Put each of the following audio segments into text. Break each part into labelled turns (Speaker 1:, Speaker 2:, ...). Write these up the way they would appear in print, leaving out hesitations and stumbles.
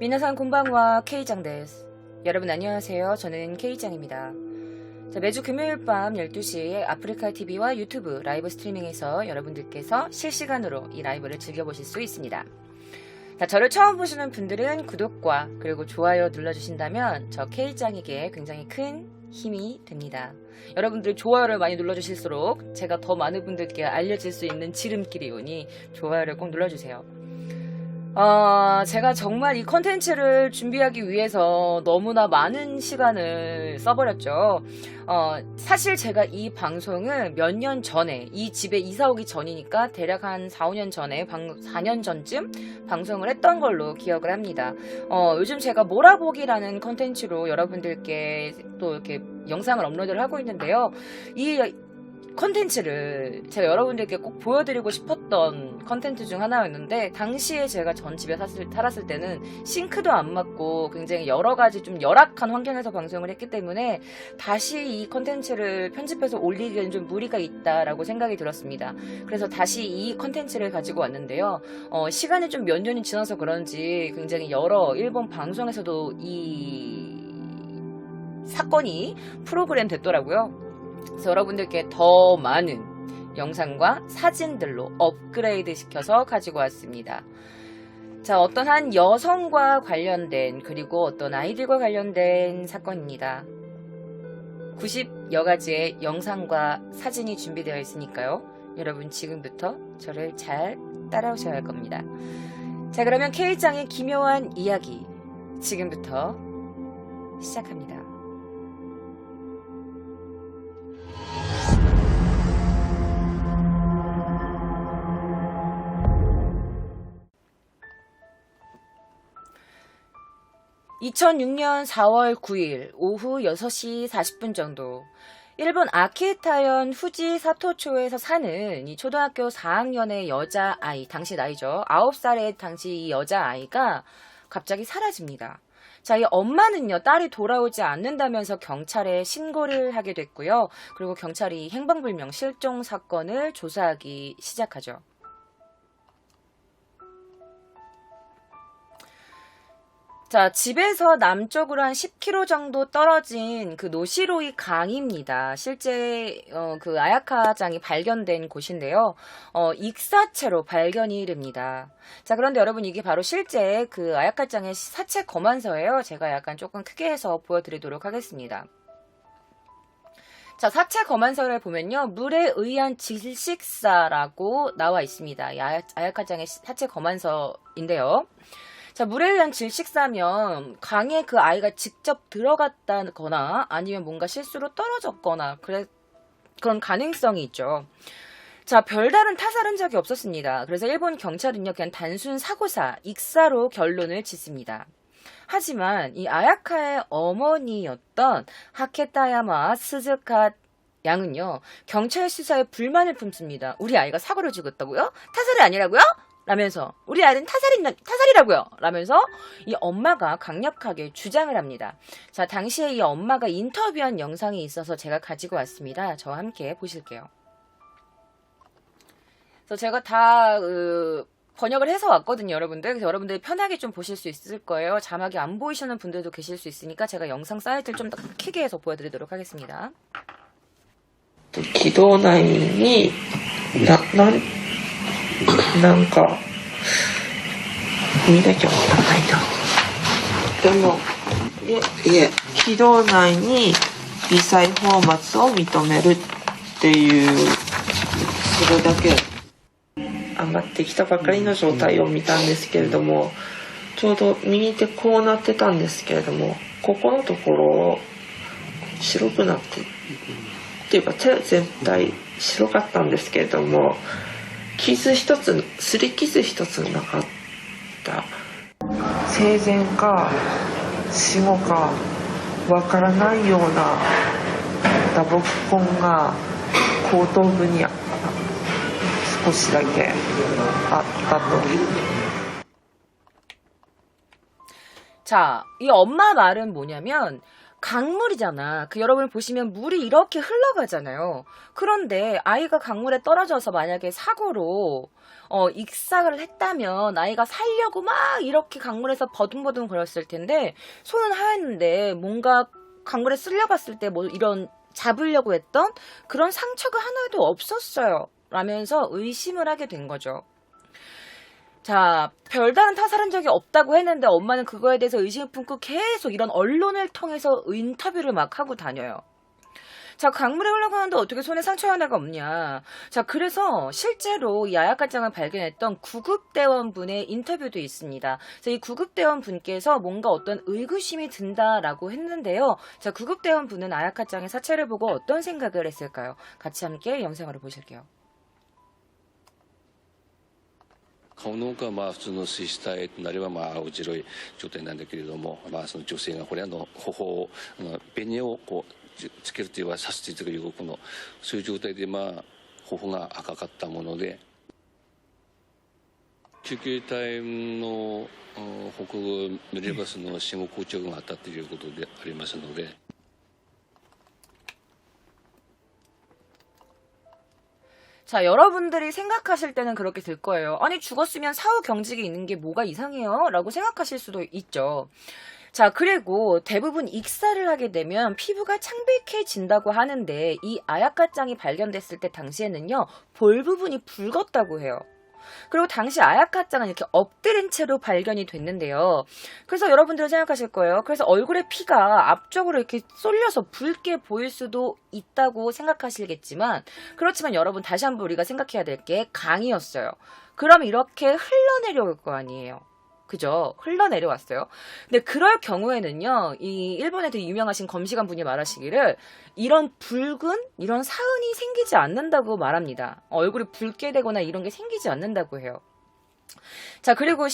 Speaker 1: 미나산 곤방와 K장 데스. 여러분 안녕하세요. 저는 K장입니다. 매주 금요일 밤 12시에 아프리카 TV와 유튜브 라이브 스트리밍에서 여러분들께서 실시간으로 이 라이브를 즐겨보실 수 있습니다. 저를 처음 보시는 분들은 구독과 그리고 좋아요 눌러주신다면 저 K장에게 굉장히 큰 힘이 됩니다. 여러분들이 좋아요를 많이 눌러주실수록 제가 더 많은 분들께 알려질 수 있는 지름길이 오니 좋아요를 꼭 눌러주세요. 제가 정말 이 컨텐츠를 준비하기 위해서 너무나 많은 시간을 써버렸죠. 사실 제가 이 방송을 몇 년 전에, 이 집에 이사 오기 전이니까 대략 한 4, 5년 전에, 4년 전쯤 방송을 했던 걸로 기억을 합니다. 요즘 제가 몰아보기라는 컨텐츠로 여러분들께 또 이렇게 영상을 업로드를 하고 있는데요. 이 컨텐츠를 제가 여러분들께 꼭 보여드리고 싶었던 컨텐츠 중 하나였는데, 당시에 제가 전 집에 살았을 때는 싱크도 안 맞고 굉장히 여러가지 좀 열악한 환경에서 방송을 했기 때문에 다시 이 컨텐츠를 편집해서 올리기에는 좀 무리가 있다라고 생각이 들었습니다. 그래서 다시 이 컨텐츠를 가지고 왔는데요. 시간이 좀 몇 년이 지나서 그런지 굉장히 여러 일본 방송에서도 이 사건이 프로그램 됐더라고요. 그래서 여러분들께 더 많은 영상과 사진들로 업그레이드 시켜서 가지고 왔습니다. 어떤 한 여성과 관련된, 그리고 어떤 아이들과 관련된 사건입니다. 90여 가지의 영상과 사진이 준비되어 있으니까요. 여러분 지금부터 저를 잘 따라오셔야 할 겁니다. 그러면 K장의 기묘한 이야기 지금부터 시작합니다. (2006년 4월 9일) 오후 6시 40분 정도, 일본 아키타현 후지 사토초에서 사는 이 초등학교 4학년의 여자아이, 당시 나이죠. 9살의 당시 이 여자아이가 갑자기 사라집니다. 이 엄마는요, 딸이 돌아오지 않는다면서 경찰에 신고를 하게 됐고요. 그리고 경찰이 행방불명 실종 사건을 조사하기 시작하죠. 집에서 남쪽으로 한 10km 정도 떨어진 그 노시로이 강입니다. 실제 그 아야카장이 발견된 곳인데요. 익사체로 발견이 됩니다. 그런데 여러분, 이게 바로 실제 그 아야카장의 사체 검안서예요. 제가 약간 조금 크게 해서 보여드리도록 하겠습니다. 사체 검안서를 보면요, 물에 의한 질식사라고 나와 있습니다. 이 아야카장의 사체 검안서인데요. 물에 의한 질식사면 강에 그 아이가 직접 들어갔다거나 아니면 뭔가 실수로 떨어졌거나 그런 가능성이 있죠. 별다른 타살 흔적이 없었습니다. 그래서 일본 경찰은요, 그냥 단순 사고사, 익사로 결론을 짓습니다. 하지만 이 아야카의 어머니였던 하케타야마 스즈카 양은요, 경찰 수사에 불만을 품습니다. 우리 아이가 사고를 죽였다고요? 타살이 아니라고요? 라면서, 우리 아이는 타살이라고요! 라면서 이 엄마가 강력하게 주장을 합니다. 당시에 이 엄마가 인터뷰한 영상이 있어서 제가 가지고 왔습니다. 저와 함께 보실게요. 제가 다 번역을 해서 왔거든요, 여러분들. 그래서 여러분들이 편하게 좀 보실 수 있을 거예요. 자막이 안 보이시는 분들도 계실 수 있으니까 제가 영상 사이트를 좀 더 크게 해서 보여드리도록 하겠습니다.
Speaker 2: 軌道内になんか見なきゃわからないな。でも軌道内に微細フォーマットを認めるっていう、それだけ上がってきたばかりの状態を見たんですけれども、ちょうど右手こうなってたんですけれども、ここのところ白くなってっていうか手全体白かったんですけれども、傷一つ、擦り傷一つなかった。生前か死後かわからないような打撲痕が後頭部に少しだけあったと。
Speaker 1: 이 엄마 말은 뭐냐면, 강물이잖아. 여러분 보시면 물이 이렇게 흘러가잖아요. 그런데 아이가 강물에 떨어져서 만약에 사고로 익사를 했다면 아이가 살려고 막 이렇게 강물에서 버둥버둥 거렸을 텐데 손은 하였는데 뭔가 강물에 쓸려갔을 때 뭐 이런 잡으려고 했던 그런 상처가 하나도 없었어요. 라면서 의심을 하게 된 거죠. 자, 별다른 타살한 적이 없다고 했는데 엄마는 그거에 대해서 의심을 품고 계속 이런 언론을 통해서 인터뷰를 막 하고 다녀요. 자, 강물에 흘러가는데 어떻게 손에 상처 하나가 없냐. 자, 그래서 실제로 이 아야카짱을 발견했던 구급대원분의 인터뷰도 있습니다. 자, 이 구급대원분께서 뭔가 어떤 의구심이 든다라고 했는데요. 자, 구급대원분은 아야카짱의 사체를 보고 어떤 생각을 했을까요? 같이 함께 영상으로 보실게요.
Speaker 3: 顔の奥はまあ普通の水死体となればまあ青白い状態なんだけれども、まあ、その女性がこれ頬を紅をこうつけるというか刺すというかそういう状態でまあ頬が赤かったもので救急隊の報告を見ればその死後硬直があったということでありますので。
Speaker 1: 자, 여러분들이 생각하실 때는 그렇게 될 거예요. 아니, 죽었으면 사후 경직이 있는 게 뭐가 이상해요? 라고 생각하실 수도 있죠. 자, 그리고 대부분 익사를 하게 되면 피부가 창백해진다고 하는데 이 아야카짱이 발견됐을 때 당시에는요, 볼 부분이 붉었다고 해요. 그리고 당시 아야카짱은 이렇게 엎드린 채로 발견이 됐는데요. 그래서 여러분들은 생각하실 거예요. 그래서 얼굴에 피가 앞쪽으로 이렇게 쏠려서 붉게 보일 수도 있다고 생각하시겠지만 그렇지만 여러분 다시 한번 우리가 생각해야 될 게 강이었어요. 그럼 이렇게 흘러내려올 거 아니에요. 그죠? 흘러내려왔어요. 근데 그럴 경우에는요, 이 일본에 되게 유명하신 검시관 분이 말하시기를 이런 붉은 이런 사흔이 생기지 않는다고 말합니다. 얼굴이 붉게 되거나 이런 게 생기지 않는다고 해요. 자, 그리고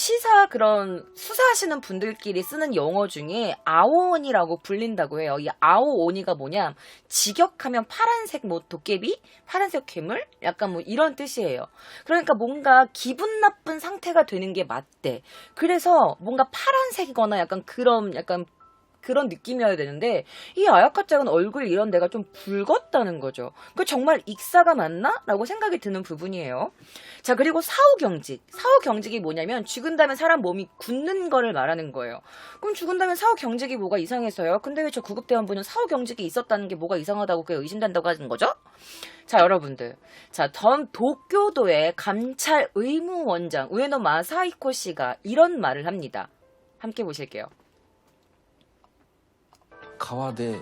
Speaker 1: 그런 수사하시는 분들끼리 쓰는 용어 중에 아오오니라고 불린다고 해요. 이 아오오니가 뭐냐? 직역하면 파란색 뭐 도깨비? 파란색 괴물? 약간 뭐 이런 뜻이에요. 그러니까 뭔가 기분 나쁜 상태가 되는 게 맞대. 그래서 뭔가 파란색이거나 약간 그런 느낌이어야 되는데 이 아야카짱은 얼굴 이런 데가 좀 붉었다는 거죠. 그 정말 익사가 맞나? 라고 생각이 드는 부분이에요. 자, 그리고 사후경직. 사후경직이 뭐냐면 죽은 다음에 사람 몸이 굳는 거를 말하는 거예요. 그럼 죽은 다음에 사후경직이 뭐가 이상해서요? 근데 왜 저 구급대원분은 사후경직이 있었다는 게 뭐가 이상하다고 그게 의심된다고 하는 거죠? 자, 여러분들. 자, 도쿄도의 감찰 의무원장 우에노 마사히코 씨가 이런 말을 합니다. 함께 보실게요.
Speaker 4: 川で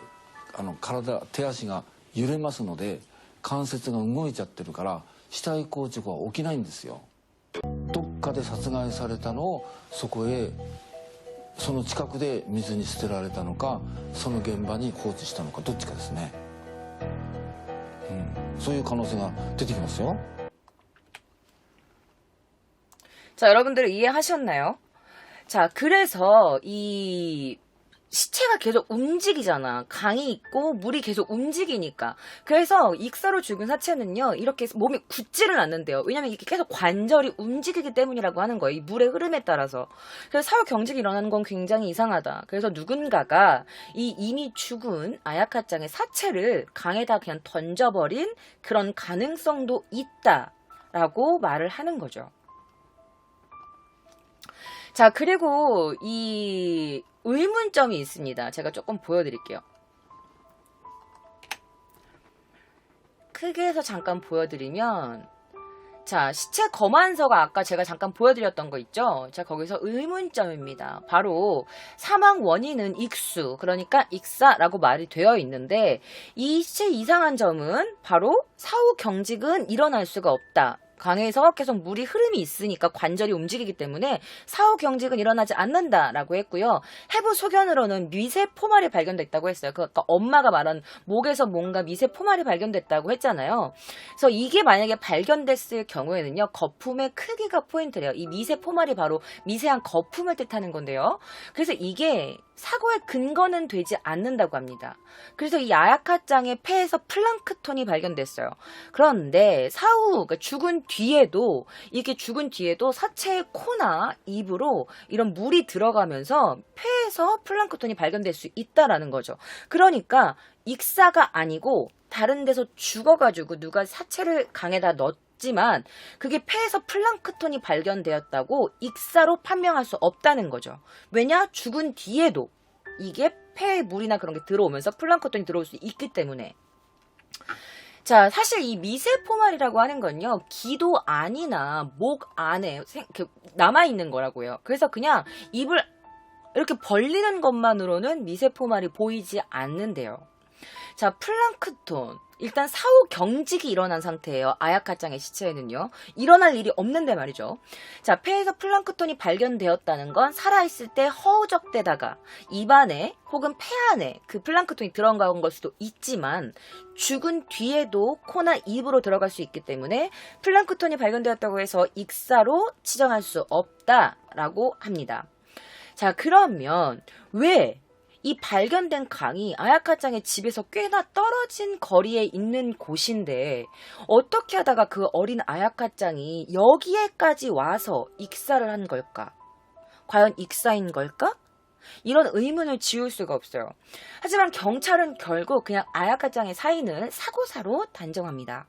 Speaker 4: 手足が揺れますので関節が動いちゃってるから死体硬直は起きないんですよ。どっかで殺害されたのをそこへその近くで水に捨てられたのかその現場に放置したのかどっちかですね。そういう可能性が出てきますよ。
Speaker 1: 자, 여러분들 이해하셨나요? 자, 그래서 이 시체가 계속 움직이잖아. 강이 있고 물이 계속 움직이니까. 그래서 익사로 죽은 사체는요, 이렇게 몸이 굳지를 않는데요. 왜냐면 이렇게 계속 관절이 움직이기 때문이라고 하는 거예요. 이 물의 흐름에 따라서. 그래서 사후 경직이 일어나는 건 굉장히 이상하다. 그래서 누군가가 이 이미 죽은 아야카짱의 사체를 강에다 그냥 던져버린 그런 가능성도 있다라고 말을 하는 거죠. 자, 그리고 이 의문점이 있습니다. 제가 조금 보여드릴게요. 크게 해서 잠깐 보여드리면, 자, 시체 검안서가 아까 제가 잠깐 보여드렸던 거 있죠? 자, 거기서 의문점입니다. 바로 사망 원인은 익수, 그러니까 익사라고 말이 되어 있는데 이 시체 이상한 점은 바로 사후 경직은 일어날 수가 없다. 강에서 계속 물이 흐름이 있으니까 관절이 움직이기 때문에 사후 경직은 일어나지 않는다라고 했고요. 해부 소견으로는 미세 포말이 발견됐다고 했어요. 그러니까 엄마가 말한 목에서 뭔가 미세 포말이 발견됐다고 했잖아요. 그래서 이게 만약에 발견됐을 경우에는요, 거품의 크기가 포인트래요. 이 미세 포말이 바로 미세한 거품을 뜻하는 건데요. 그래서 이게 사고의 근거는 되지 않는다고 합니다. 그래서 이 아야카짱의 폐에서 플랑크톤이 발견됐어요. 그런데 사후, 그러니까 죽은 뒤에도 사체의 코나 입으로 이런 물이 들어가면서 폐에서 플랑크톤이 발견될 수 있다라는 거죠. 그러니까 익사가 아니고 다른 데서 죽어가지고 누가 사체를 강에다 넣었지만 그게 폐에서 플랑크톤이 발견되었다고 익사로 판명할 수 없다는 거죠. 왜냐? 죽은 뒤에도 이게 폐에 물이나 그런 게 들어오면서 플랑크톤이 들어올 수 있기 때문에. 자, 사실 이 미세포말이라고 하는 건요, 기도 안이나 목 안에 남아있는 거라고요. 그래서 그냥 입을 이렇게 벌리는 것만으로는 미세포말이 보이지 않는데요. 자, 플랑크톤. 일단 사후 경직이 일어난 상태예요. 아야카짱의 시체에는요. 일어날 일이 없는데 말이죠. 자, 폐에서 플랑크톤이 발견되었다는 건 살아있을 때 허우적대다가 입안에 혹은 폐 안에 그 플랑크톤이 들어간 걸 수도 있지만 죽은 뒤에도 코나 입으로 들어갈 수 있기 때문에 플랑크톤이 발견되었다고 해서 익사로 치정할 수 없다라고 합니다. 자, 그러면 왜 이 발견된 강이 아야카짱의 집에서 꽤나 떨어진 거리에 있는 곳인데 어떻게 하다가 그 어린 아야카짱이 여기에까지 와서 익사를 한 걸까? 과연 익사인 걸까? 이런 의문을 지울 수가 없어요. 하지만 경찰은 결국 그냥 아야카짱의 사인을 사고사로 단정합니다.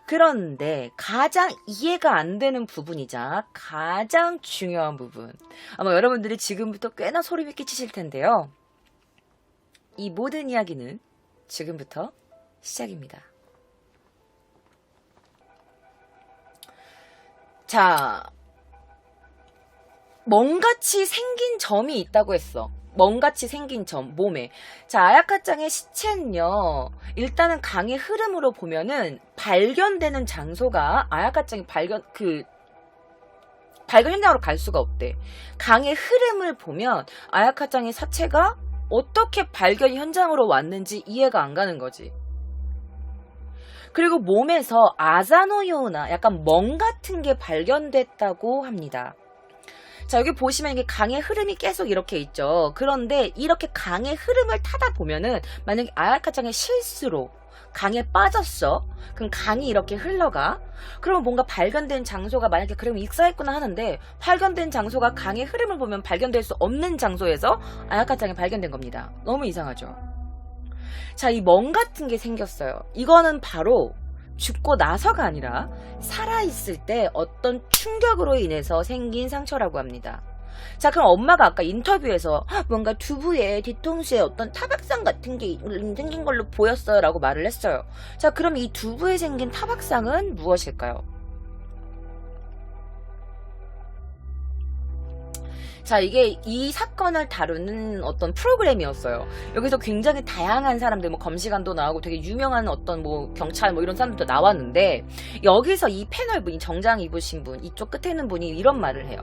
Speaker 1: 그런데 가장 이해가 안 되는 부분이자 가장 중요한 부분, 아마 여러분들이 지금부터 꽤나 소름이 끼치실 텐데요. 이 모든 이야기는 지금부터 시작입니다. 자, 멍같이 생긴 점이 있다고 했어. 멍같이 생긴 점, 몸에. 자, 아야카짱의 시체는요, 일단은 강의 흐름으로 보면은 발견되는 장소가 아야카짱이 발견 현장으로 갈 수가 없대. 강의 흐름을 보면 아야카짱의 사체가 어떻게 발견 현장으로 왔는지 이해가 안 가는 거지. 그리고 몸에서 아자노요나 약간 멍 같은 게 발견됐다고 합니다. 자, 여기 보시면 이게 강의 흐름이 계속 이렇게 있죠. 그런데 이렇게 강의 흐름을 타다 보면은 만약에 아야카짱의 실수로 강에 빠졌어. 그럼 강이 이렇게 흘러가. 그러면 뭔가 발견된 장소가 만약에 그러면 익사했구나 하는데 발견된 장소가 강의 흐름을 보면 발견될 수 없는 장소에서 아야카짱이 발견된 겁니다. 너무 이상하죠. 자, 이 멍 같은 게 생겼어요. 이거는 바로 죽고 나서가 아니라 살아있을 때 어떤 충격으로 인해서 생긴 상처라고 합니다. 자, 그럼 엄마가 아까 인터뷰에서 뭔가 두부에 뒤통수에 어떤 타박상 같은 게 생긴 걸로 보였어요 라고 말을 했어요. 자, 그럼 이 두부에 생긴 타박상은 무엇일까요? 자, 이게 이 사건을 다루는 어떤 프로그램이었어요. 여기서 굉장히 다양한 사람들, 뭐 검시관도 나오고 되게 유명한 어떤 뭐 경찰 뭐 이런 사람들도 나왔는데 여기서 이 패널 분이 정장 입으신 분, 이쪽 끝에 있는 분이 이런 말을 해요.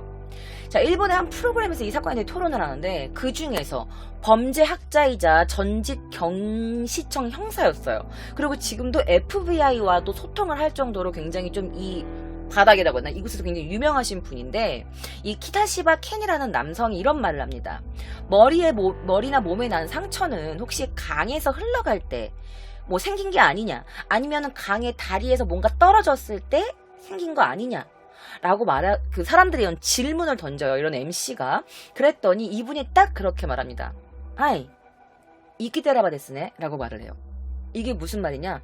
Speaker 1: 자, 일본의 한 프로그램에서 이 사건에 대해 토론을 하는데 그 중에서 범죄학자이자 전직 경시청 형사였어요. 그리고 지금도 FBI와도 소통을 할 정도로 굉장히 좀 이 바닥에다가 이곳에서 굉장히 유명하신 분인데 이 키타시바 켄이라는 남성이 이런 말을 합니다. 머리나 몸에 난 상처는 혹시 강에서 흘러갈 때 뭐 생긴 게 아니냐, 아니면은 강의 다리에서 뭔가 떨어졌을 때 생긴 거 아니냐 라고 그 사람들이 이런 질문을 던져요. 이런 MC가. 그랬더니 이분이 딱 그렇게 말합니다. 아이, 이키테라바 데스네 라고 말을 해요. 이게 무슨 말이냐?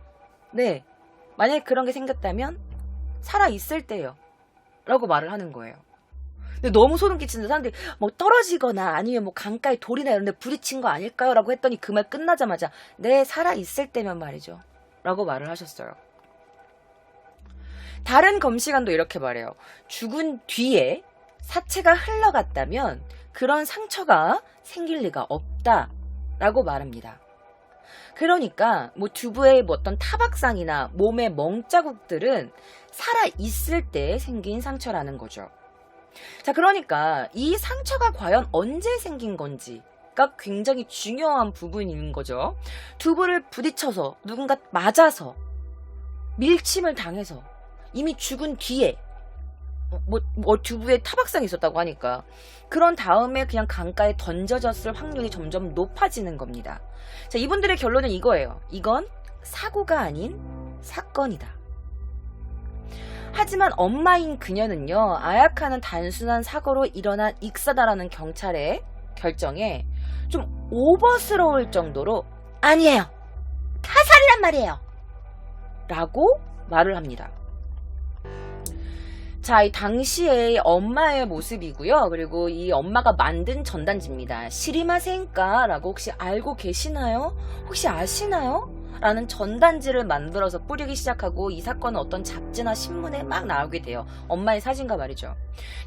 Speaker 1: 네, 만약에 그런 게 생겼다면 살아있을 때요 라고 말을 하는 거예요. 근데 너무 소름 끼치는데 사람들이 뭐 떨어지거나 아니면 뭐 강가에 돌이나 이런 데 부딪힌 거 아닐까요? 라고 했더니 그 말 끝나자마자 네, 살아있을 때면 말이죠 라고 말을 하셨어요. 다른 검시관도 이렇게 말해요. 죽은 뒤에 사체가 흘러갔다면 그런 상처가 생길 리가 없다 라고 말합니다. 그러니까 뭐 두부의 뭐 어떤 타박상이나 몸의 멍자국들은 살아있을 때 생긴 상처라는 거죠. 자, 그러니까 이 상처가 과연 언제 생긴 건지가 굉장히 중요한 부분인 거죠. 두부를 부딪혀서 누군가 맞아서 밀침을 당해서 이미 죽은 뒤에 듀브에 타박상이 있었다고 하니까. 그런 다음에 그냥 강가에 던져졌을 확률이 점점 높아지는 겁니다. 자, 이분들의 결론은 이거예요. 이건 사고가 아닌 사건이다. 하지만 엄마인 그녀는요, 아야카는 단순한 사고로 일어난 익사다라는 경찰의 결정에 좀 오버스러울 정도로 아니에요, 타살이란 말이에요 라고 말을 합니다. 자, 이 당시의 엄마의 모습이고요. 그리고 이 엄마가 만든 전단지입니다. 시리마센까? 라고 혹시 알고 계시나요? 혹시 아시나요? 라는 전단지를 만들어서 뿌리기 시작하고 이 사건은 어떤 잡지나 신문에 막 나오게 돼요. 엄마의 사진과 말이죠.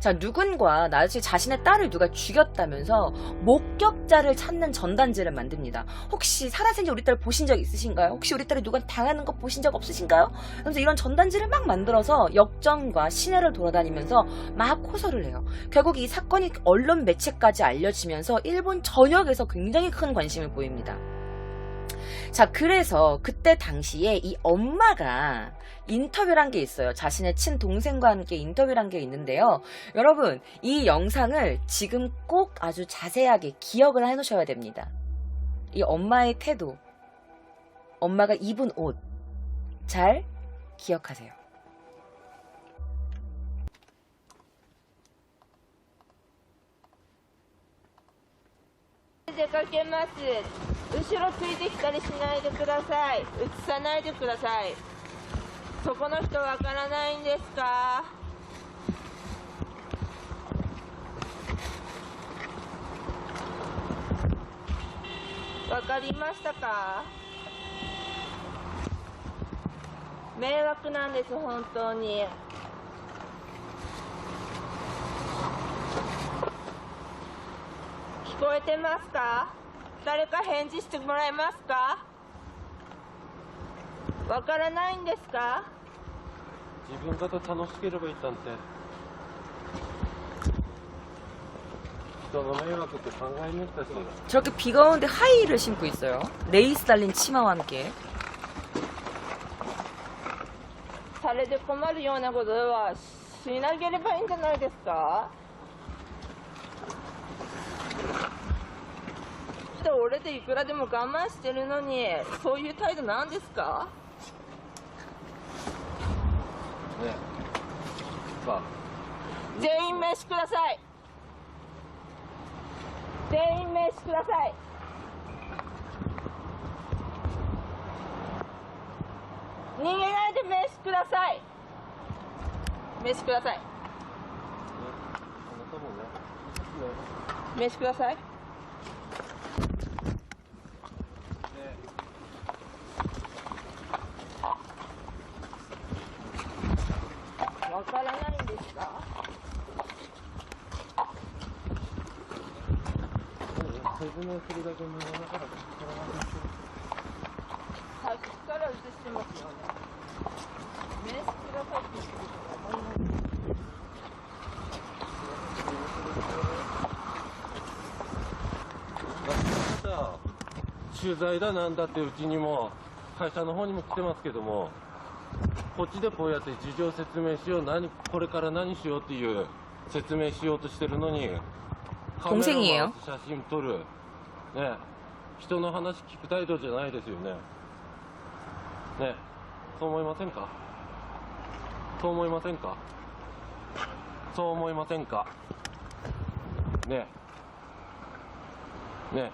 Speaker 1: 자, 누군가 나중에 자신의 딸을 누가 죽였다면서 목격자를 찾는 전단지를 만듭니다. 혹시 살아생전 우리 딸 보신 적 있으신가요? 혹시 우리 딸이 누가 당하는 거 보신 적 없으신가요? 그래서 이런 전단지를 막 만들어서 역정과 시내를 돌아다니면서 막 호소를 해요. 결국 이 사건이 언론 매체까지 알려지면서 일본 전역에서 굉장히 큰 관심을 보입니다. 자, 그래서 그때 당시에 이 엄마가 인터뷰를 한 게 있어요. 자신의 친동생과 함께 인터뷰를 한 게 있는데요. 여러분, 이 영상을 지금 꼭 아주 자세하게 기억을 해 놓으셔야 됩니다. 이 엄마의 태도, 엄마가 입은 옷, 잘 기억하세요.
Speaker 5: 出かけます。後ろついてきたりしないでください。映さないでください。そこの人わからないんですか？わかりましたか？迷惑なんです、本当に。聞こえてますか？誰か返事してもらえますか？わからないんですか？
Speaker 6: 自分が楽しければいいなんて人の迷惑って考え抜いたし
Speaker 1: 저렇게 비가 오는데 하이힐을 신고 있어요. 레이스 달린 치마와 함께.
Speaker 5: されて困るようなことはしなければいいんじゃないですか？俺でいくらでも我慢してるのにそういう態度なんですか？
Speaker 6: ねさあ
Speaker 5: 全員名刺ください。全員名刺ください。逃げないで名刺ください。名刺ください。
Speaker 6: あなたもね
Speaker 5: 名刺ください。わからないんですか？
Speaker 6: 説明するだけ無駄だから
Speaker 5: さっきから映してますよね。名刺くださいって言ってるから分かります。
Speaker 6: さ取材だなんだってうちにも会社の方にも来てますけども、こっちでこうやって事情説明しよう、これから何しようっていう説明しようとしてるのに、カメラ回す写真撮るね、人の話聞く態度じゃないですよね。ね、そう思いませんか？そう思いませんか？そう思いませんか？ねね、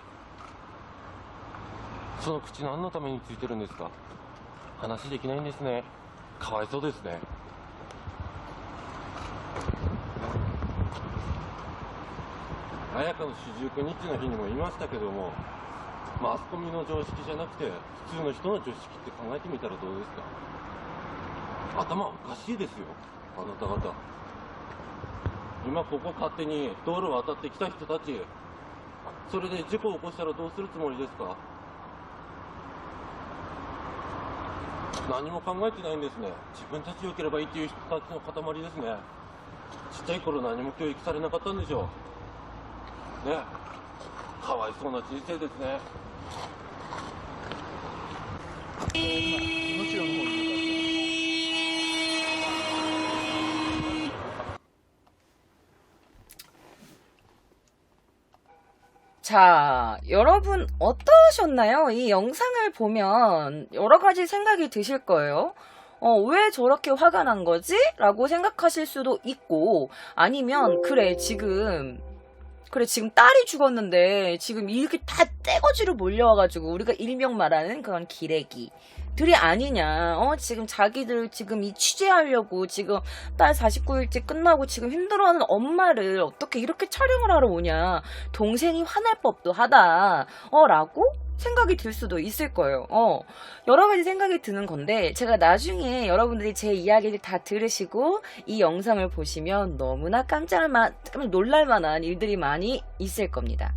Speaker 6: その口何のためについてるんですか？話できないんですね。かわいそうですね。綾香の四十九日の日にも言いましたけども、マスコミの常識じゃなくて普通の人の常識って考えてみたらどうですか？頭おかしいですよ、あなた方。今ここ勝手に道路渡ってきた人たち、それで事故を起こしたらどうするつもりですか？何も考えてないんですね。自分たち良ければいいっていう人たちの塊ですね。ちっちゃい頃何も教育されなかったんでしょうね。かわいそうな人生ですね。
Speaker 1: 자, 여러분 어떠셨나요? 이 영상을 보면 여러 가지 생각이 드실 거예요. 왜 저렇게 화가 난 거지? 라고 생각하실 수도 있고, 아니면, 지금 딸이 죽었는데, 지금 이렇게 다 떼거지로 몰려와가지고, 우리가 일명 말하는 그런 기레기들이 아니냐. 지금 자기들 지금 이 취재하려고, 지금 딸 49일째 끝나고 지금 힘들어하는 엄마를 어떻게 이렇게 촬영을 하러 오냐. 동생이 화날 법도 하다. 라고 생각이 들 수도 있을 거예요. 여러 가지 생각이 드는 건데, 제가 나중에 여러분들이 제 이야기를 다 들으시고 이 영상을 보시면 너무나 깜짝 놀랄 만한 일들이 많이 있을 겁니다.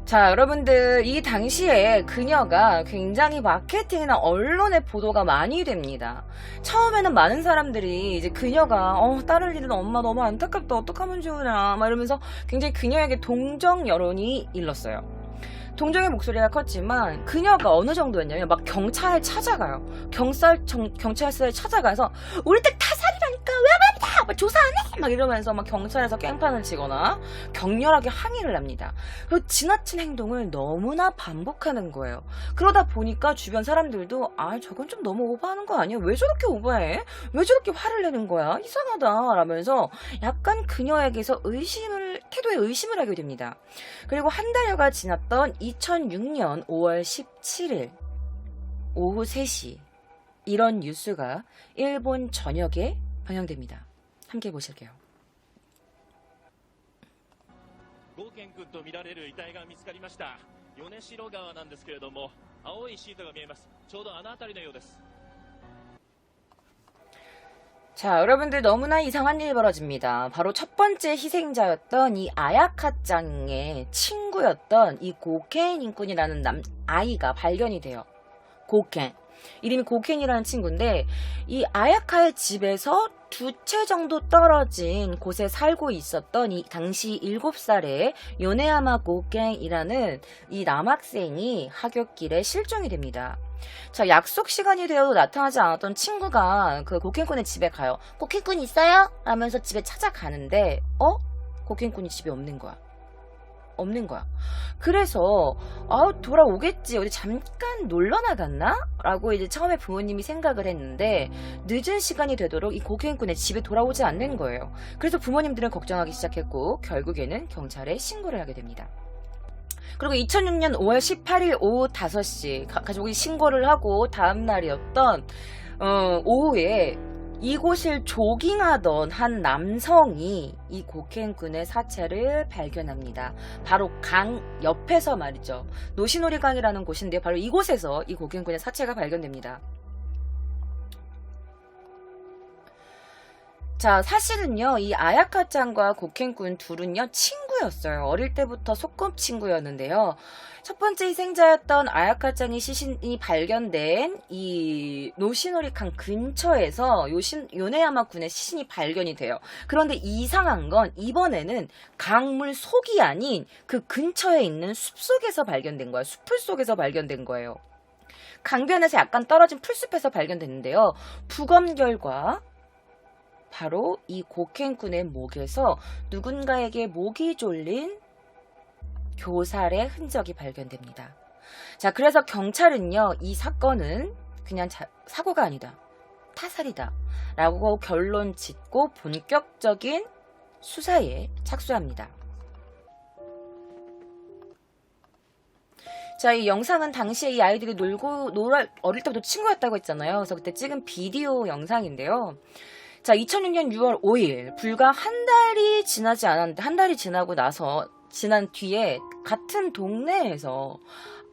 Speaker 1: 자, 여러분들, 이 당시에 그녀가 굉장히 마케팅이나 언론의 보도가 많이 됩니다. 처음에는 많은 사람들이 이제 그녀가 딸을 잃은 엄마 너무 안타깝다, 어떡하면 좋으냐 막 이러면서 굉장히 그녀에게 동정 여론이 일렀어요. 동정의 목소리가 컸지만 그녀가 어느 정도였냐면 막 경찰에 찾아가요. 경찰서에 찾아가서 우리 딸 타살이라니까 왜 그런다, 막 조사 안 해? 막 이러면서 막 경찰에서 깽판을 치거나 격렬하게 항의를 합니다. 그리고 지나친 행동을 너무나 반복하는 거예요. 그러다 보니까 주변 사람들도 저건 좀 너무 오버하는 거 아니야? 왜 저렇게 오버해? 왜 저렇게 화를 내는 거야? 이상하다 라면서 약간 그녀에게서 태도에 의심을 하게 됩니다. 그리고 한 달여가 지났던 2006년 5월 17일 오후 3시 이런 뉴스가 일본 전역에 방영됩니다. 함께 보실게요.
Speaker 7: ゴーケン君とみられる遺体が見つかりました。米代川なんですけれども、青いシートが見えます。ちょうどあの辺りのようです。
Speaker 1: 자, 여러분들 너무나 이상한 일이 벌어집니다. 바로 첫 번째 희생자였던 이 아야카짱의 친구였던 이 고켄 인꾼이라는 아이가 발견이 돼요. 고켄. 이름이 고켄이라는 친구인데 이 아야카의 집에서 2채 정도 떨어진 곳에 살고 있었던 이 당시 7살의 요네야마 고켄이라는 이 남학생이 하굣길에 실종이 됩니다. 자, 약속 시간이 되어도 나타나지 않았던 친구가 그 고켄꾼의 집에 가요. 고켄꾼 있어요? 하면서 집에 찾아가는데 고켄꾼이 집에 없는 거야. 그래서 돌아오겠지, 어디 잠깐 놀러 나갔나? 라고 이제 처음에 부모님이 생각을 했는데 늦은 시간이 되도록 이 고켄꾼의 집에 돌아오지 않는 거예요. 그래서 부모님들은 걱정하기 시작했고 결국에는 경찰에 신고를 하게 됩니다. 그리고 2006년 5월 18일 오후 5시 가족이 신고를 하고 다음 날이었던 오후에 이곳을 조깅하던 한 남성이 이 고켄꾼의 사체를 발견합니다. 바로 강 옆에서 말이죠. 노시노리강이라는 곳인데 바로 이곳에서 이 고켄꾼의 사체가 발견됩니다. 자, 사실은요, 이 아야카짱과 고켄꾼 둘은요, 친구였어요. 어릴 때부터 소꿉친구였는데요. 첫 번째 희생자였던 아야카짱의 시신이 발견된 이 노시노리강 근처에서 요네야마 군의 시신이 발견이 돼요. 그런데 이상한 건 이번에는 강물 속이 아닌 그 근처에 있는 숲속에서 발견된 거예요. 숲풀 속에서 발견된 거예요. 강변에서 약간 떨어진 풀숲에서 발견됐는데요. 부검 결과 바로 이 고켄꾼의 목에서 누군가에게 목이 졸린 교살의 흔적이 발견됩니다. 자, 그래서 경찰은요, 이 사건은 그냥 사고가 아니다, 타살이다 라고 결론 짓고 본격적인 수사에 착수합니다. 자, 이 영상은 당시에 이 아이들이 어릴 때부터 친구였다고 했잖아요. 그래서 그때 찍은 비디오 영상인데요. 자, 2006년 6월 5일 불과 한 달이 지나지 않았는데 한 달이 지난 뒤에 같은 동네에서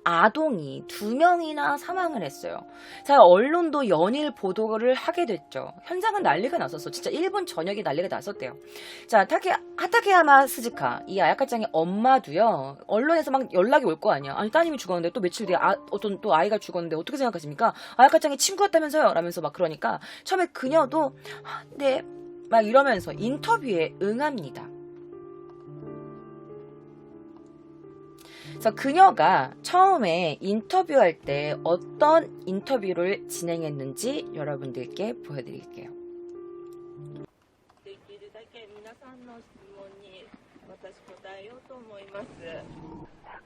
Speaker 1: 아동이 2명이나 사망을 했어요. 자, 언론도 연일 보도를 하게 됐죠. 현장은 난리가 났었어. 진짜 일본 전역이 난리가 났었대요. 자, 하타케야마 스즈카, 이 아야카짱의 엄마도요, 언론에서 막 연락이 올 거 아니야. 아니, 따님이 죽었는데 또 며칠 뒤에 어떤 또 아이가 죽었는데 어떻게 생각하십니까? 아야카짱이 친구였다면서요? 라면서 막 그러니까 처음에 그녀도 네, 막 이러면서 인터뷰에 응합니다. 그래서 그녀가 처음에 인터뷰할 때 어떤 인터뷰를 진행했는지 여러분들께 보여드릴게요.
Speaker 5: できるだけ皆さんの質問に私答えようと思います。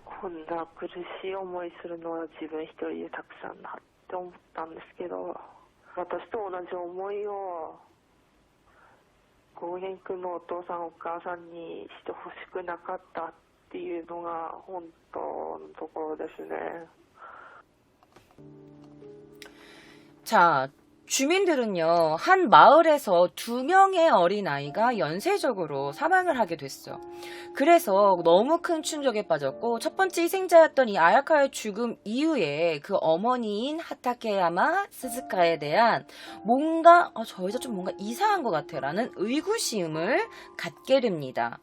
Speaker 2: こんな苦しい思いするのは自分一人でたくさんなって思ったんですけど、私と同じ思いをゴーゲン君のお父さんお母さんにしてほしくなかったっていうのが本当のところですね。
Speaker 1: 자, 주민들은요, 한 마을에서 2명의 어린아이가 연쇄적으로 사망을 하게 됐어. 그래서 너무 큰 충격에 빠졌고, 첫 번째 희생자였던 이 아야카의 죽음 이후에 그 어머니인 하타케야마 스즈카에 대한 뭔가, 저 여자 좀 뭔가 이상한 것 같아 라는 의구심을 갖게 됩니다.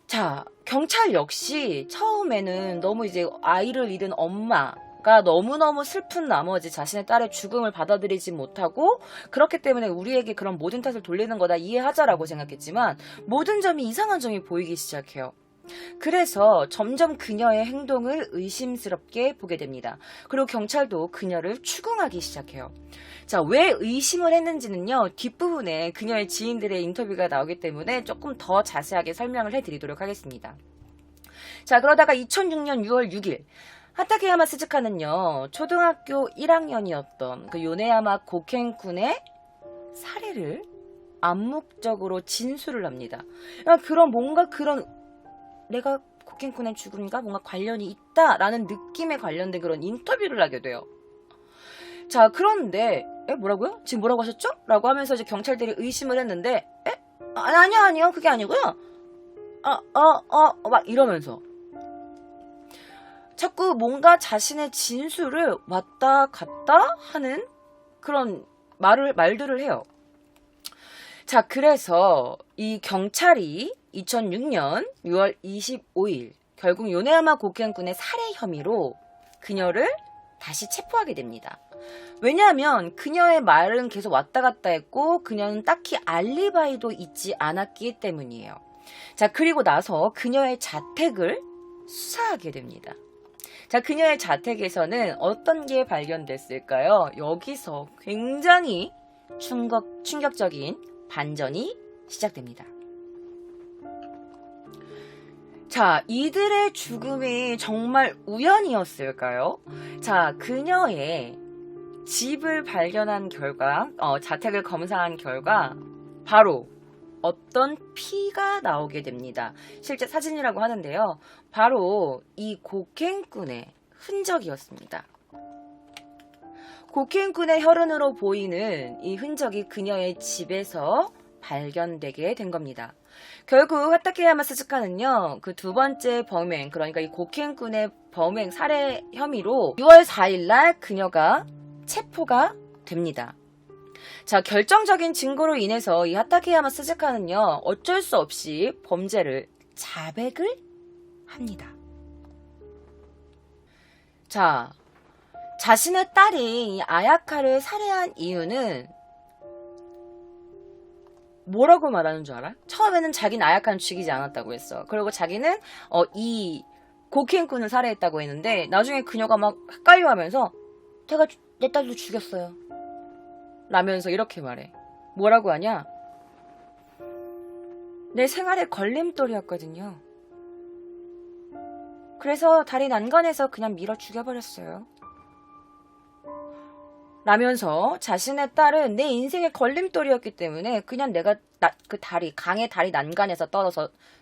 Speaker 1: 자, 경찰 역시 처음에는 너무 이제 아이를 잃은 엄마가 너무너무 슬픈 나머지 자신의 딸의 죽음을 받아들이지 못하고 그렇기 때문에 우리에게 그런 모든 탓을 돌리는 거다 이해하자라고 생각했지만 모든 점이 이상한 점이 보이기 시작해요. 그래서 점점 그녀의 행동을 의심스럽게 보게 됩니다. 그리고 경찰도 그녀를 추궁하기 시작해요. 자, 왜 의심을 했는지는요, 뒷부분에 그녀의 지인들의 인터뷰가 나오기 때문에 조금 더 자세하게 설명을 해드리도록 하겠습니다. 자, 그러다가 2006년 6월 6일 하타케야마 스즈카는요, 초등학교 1학년이었던 그 요네야마 고켄군의 살해를 암묵적으로 진술을 합니다. 그런 뭔가 그런 내가 고켄군의 죽음과 뭔가 관련이 있다라는 느낌에 관련된 그런 인터뷰를 하게 돼요. 자, 그런데 뭐라고요? 지금 뭐라고 하셨죠? 라고 하면서 이제 경찰들이 의심을 했는데 아니요 그게 아니고요. 막 이러면서 자꾸 뭔가 자신의 진술을 왔다 갔다 하는 그런 말들을 해요. 자, 그래서 이 경찰이 2006년 6월 25일 결국 요네야마 고켄군의 살해 혐의로 그녀를 다시 체포하게 됩니다. 왜냐하면 그녀의 말은 계속 왔다 갔다 했고 그녀는 딱히 알리바이도 있지 않았기 때문이에요. 자, 그리고 나서 그녀의 자택을 수사하게 됩니다. 자, 그녀의 자택에서는 어떤 게 발견됐을까요? 여기서 굉장히 충격적인 반전이 시작됩니다. 자, 이들의 죽음이 정말 우연이었을까요? 자, 그녀의 집을 발견한 결과, 자택을 검사한 결과 바로 어떤 피가 나오게 됩니다. 실제 사진이라고 하는데요. 바로 이 고켄군의 흔적이었습니다. 고켄군의 혈흔으로 보이는 이 흔적이 그녀의 집에서 발견되게 된 겁니다. 결국 하타케야마 스즈카는요, 그 두 번째 범행, 그러니까 이 고켄군의 범행 살해 혐의로 6월 4일날 그녀가 체포가 됩니다. 자, 결정적인 증거로 인해서 이 하타케야마 스즈카는요, 어쩔 수 없이 범죄를 자백을 합니다. 자, 자신의 딸이 이 아야카를 살해한 이유는 뭐라고 말하는 줄 알아? 처음에는 자기는 아야카는 죽이지 않았다고 했어. 그리고 자기는 이 고켄군을 살해했다고 했는데 나중에 그녀가 막 헷갈려하면서 제가 내 딸도 죽였어요 라면서 이렇게 말해. 뭐라고 하냐? 내 생활의 걸림돌이었거든요. 그래서 다리 난간에서 그냥 밀어 죽여버렸어요 라면서 자신의 딸은 내 인생의 걸림돌이었기 때문에 그냥 내가 그 강의 다리 난간에서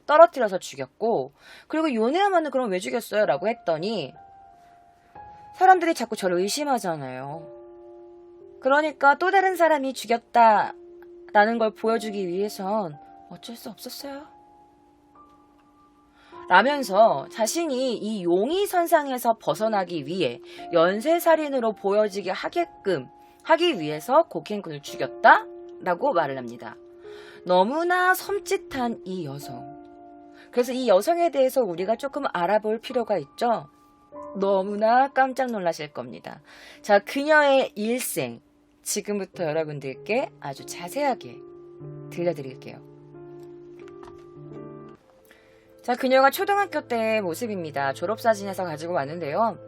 Speaker 1: 떨어뜨려서 죽였고, 그리고 요네야마는 그럼 왜 죽였어요? 라고 했더니 사람들이 자꾸 저를 의심하잖아요. 그러니까 또 다른 사람이 죽였다라는 걸 보여주기 위해선 어쩔 수 없었어요 라면서 자신이 이 용의선상에서 벗어나기 위해 연쇄살인으로 보여지게 하게끔 하기 위해서 고켄군을 죽였다라고 말을 합니다. 너무나 섬찟한 이 여성. 그래서 이 여성에 대해서 우리가 조금 알아볼 필요가 있죠. 너무나 깜짝 놀라실 겁니다. 자, 그녀의 일생 지금부터 여러분들께 아주 자세하게 들려드릴게요. 자, 그녀가 초등학교 때의 모습입니다. 졸업사진에서 가지고 왔는데요.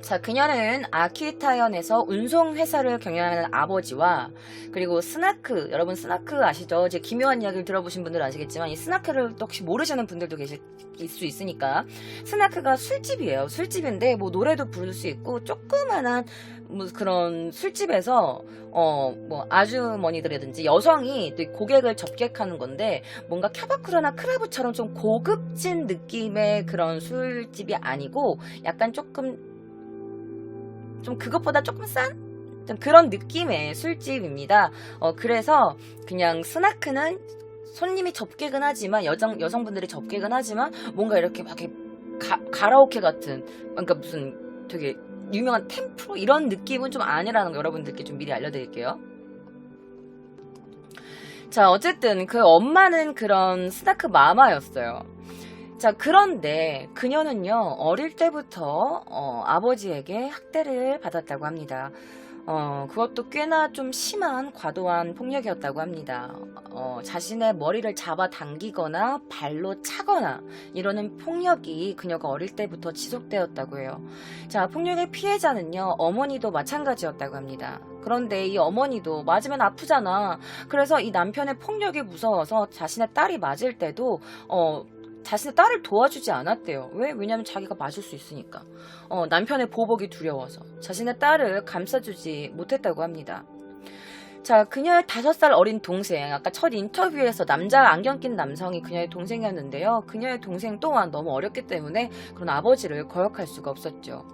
Speaker 1: 자, 그녀는 아키타현에서 운송회사를 경영하는 아버지와 그리고 스나크, 여러분 스나크 아시죠? 제 기묘한 이야기를 들어보신 분들은 아시겠지만 이 스나크를 또 혹시 모르시는 분들도 계실 수 있으니까 스나크가 술집이에요. 술집인데 뭐 노래도 부를 수 있고 조그만한 뭐 그런 술집에서 뭐 아주머니들이라든지 여성이 또 고객을 접객하는 건데 뭔가 캬바쿠라나 크라브처럼 좀 고급진 느낌의 그런 술집이 아니고 약간 조금 좀 그것보다 조금 싼? 좀 그런 느낌의 술집입니다. 그래서 그냥 스나크는 손님이 접객은 하지만 여성분들이 접객은 하지만 뭔가 이렇게 막 이렇게 가라오케 같은 그러니까 무슨 되게 유명한 템프로 이런 느낌은 좀 아니라는 거 여러분들께 좀 미리 알려드릴게요. 자, 어쨌든 그 엄마는 그런 스나크 마마였어요. 자, 그런데 그녀는요 어릴 때부터 아버지에게 학대를 받았다고 합니다. 그것도 꽤나 좀 심한 과도한 폭력이었다고 합니다. 자신의 머리를 잡아당기거나 발로 차거나 이러는 폭력이 그녀가 어릴 때부터 지속되었다고 해요. 자, 폭력의 피해자는요 어머니도 마찬가지였다고 합니다. 그런데 이 어머니도 맞으면 아프잖아. 그래서 이 남편의 폭력이 무서워서 자신의 딸이 맞을 때도 자신의 딸을 도와주지 않았대요. 왜? 왜냐면 자기가 맞을 수 있으니까. 남편의 보복이 두려워서 자신의 딸을 감싸주지 못했다고 합니다. 자, 그녀의 5살 어린 동생, 아까 첫 인터뷰에서 남자 안경 낀 남성이 그녀의 동생이었는데요. 그녀의 동생 또한 너무 어렸기 때문에 그런 아버지를 거역할 수가 없었죠.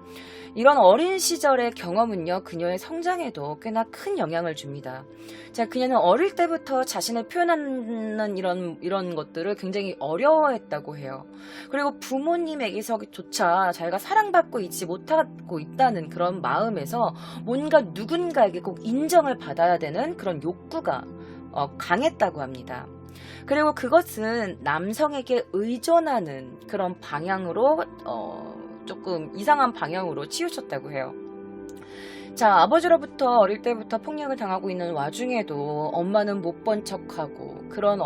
Speaker 1: 이런 어린 시절의 경험은요, 그녀의 성장에도 꽤나 큰 영향을 줍니다. 자, 그녀는 어릴 때부터 자신을 표현하는 이런 것들을 굉장히 어려워했다고 해요. 그리고 부모님에게서조차 자기가 사랑받고 있지 못하고 있다는 그런 마음에서 뭔가 누군가에게 꼭 인정을 받아야 되는 그런 욕구가 강했다고 합니다. 그리고 그것은 남성에게 의존하는 그런 방향으로 조금 이상한 방향으로 치우쳤다고 해요. 자, 아버지로부터 어릴 때부터 폭력을 당하고 있는 와중에도 엄마는 못 본 척하고 그런